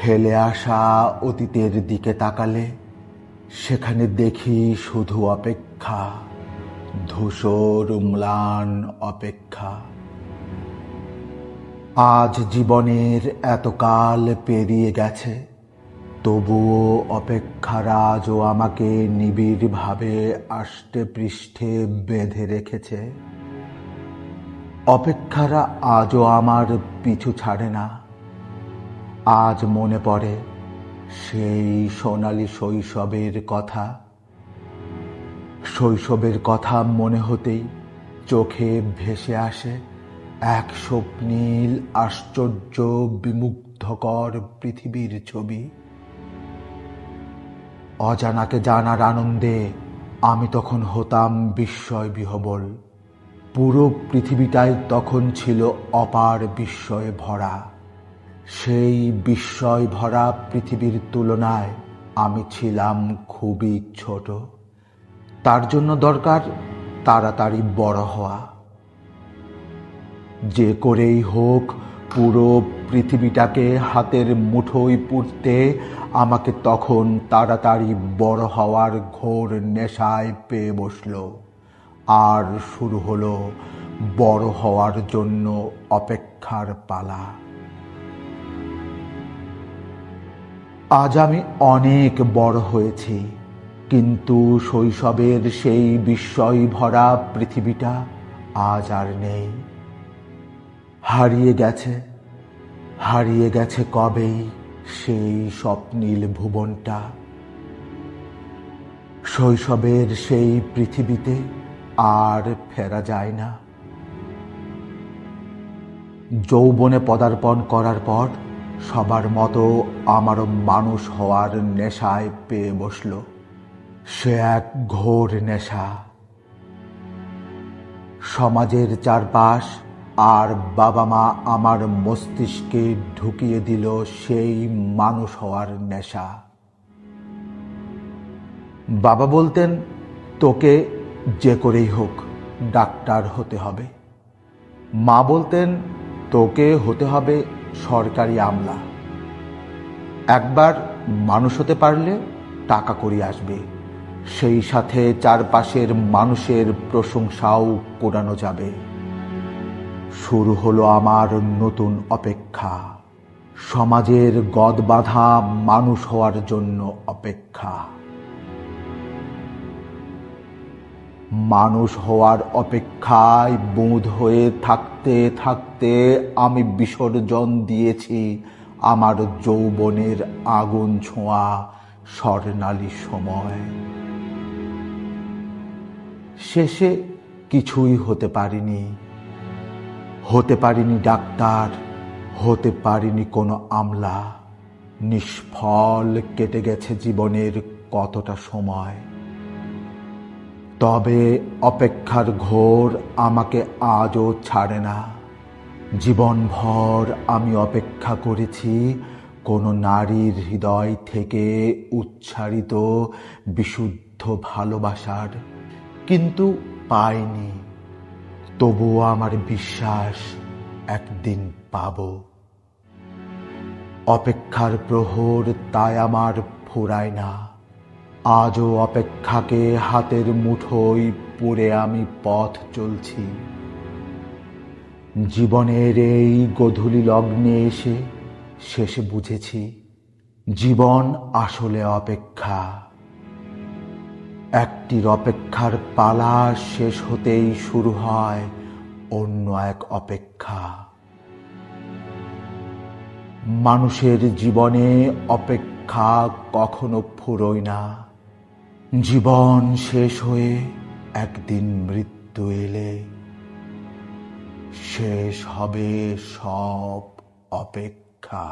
ফেলে আসা অতীতের দিকে তাকালে সেখানে দেখি শুধু অপেক্ষা, ধূসর ম্লান অপেক্ষা। আজ জীবনের এতকাল পেরিয়ে গেছে, তবুও অপেক্ষার আজও আমাকে নিবিড়ভাবে আষ্টে পৃষ্ঠে বেঁধে রেখেছে। অপেক্ষারা আজও আমার পিছু ছাড়ে না। আজ মনে পড়ে সেই সোনালী শৈশবের কথা। শৈশবের কথা মনে হতেই চোখে ভেসে আসে এক স্বপ্নীল আশ্চর্য বিমুগ্ধকর পৃথিবীর ছবি। অজানাকে জানার আনন্দে আমি তখন হতাম বিস্ময় বিহ্বল। পুরো পৃথিবীটাই তখন ছিল অপার বিস্ময়ে ভরা। সেই বিস্ময় ভরা পৃথিবীর তুলনায় আমি ছিলাম খুবই ছোট। তার জন্য দরকার তাড়াতাড়ি বড় হওয়া। যে করেই হোক পুরো পৃথিবীটাকে হাতের মুঠোয় পুরতে আমাকে তখন তাড়াতাড়ি বড় হওয়ার ঘোর নেশায় পেয়ে বসল। আর শুরু হলো বড় হওয়ার জন্য অপেক্ষার পালা। আজ আমি অনেক বড় হয়েছি, কিন্তু শৈশবের সেই বিস্ময় ভরা পৃথিবীটা আজ আর নেই। হারিয়ে গেছে কবেই সেই স্বপ্নীল ভুবনটা। শৈশবের সেই পৃথিবীতে আর ফেরা যায় না। যৌবনে পদার্পণ করার পর সবার মতো আমারও মানুষ হওয়ার নেশায় পেয়ে বসল। সে এক ঘোর নেশা। সমাজের চারপাশ আর বাবা মা আমার মস্তিষ্কে ঢুকিয়ে দিল সেই মানুষ হওয়ার নেশা। বাবা বলতেন, তোকে যে করেই হোক ডাক্তার হতে হবে। মা বলতেন, তোকে হতে হবে সরকারি আমলা। একবার মানুষ হতে পারলে টাকা কড়ি আসবে, সেই সাথে চারপাশের মানুষের প্রশংসাও কোরানো যাবে। শুরু হলো আমার নতুন অপেক্ষা, সমাজের গদ বাঁধা মানুষ হওয়ার জন্য অপেক্ষা। মানুষ হওয়ার অপেক্ষায় বোধ হয়ে থাকতে থাকতে আমি বিসর্জন দিয়েছি আমার যৌবনের আগুন ছোঁয়া স্বর্ণালী সময়। শেষে কিছুই হতে পারিনি ডাক্তার, হতে পারিনি কোনো আমলা। নিষ্ফল কেটে গেছে জীবনের কতটা সময়। তবে অপেক্ষার ঘোর আমাকে আজও ছাড়ে না। জীবনভর আমি অপেক্ষা করেছি কোনো নারীর হৃদয় থেকে উচ্চারিত বিশুদ্ধ ভালোবাসার, কিন্তু পাইনি। তবুও আমার বিশ্বাস একদিন পাব। অপেক্ষার প্রহর তাই আমার ফুরায় না। আজও অপেক্ষাকে হাতের মুঠোয় পুরে আমি পথ চলছি। জীবনের এই গোধূলি লগ্নে এসে শেষে বুঝেছি, জীবন আসলে অপেক্ষা। একটির অপেক্ষার পালা শেষ হতেই শুরু হয় অন্য এক অপেক্ষা। মানুষের জীবনে অপেক্ষা কখনো ফুরোয় না। জীবন শেষ হয়ে একদিন মৃত্যু এলে শেষ হবে সব অপেক্ষা।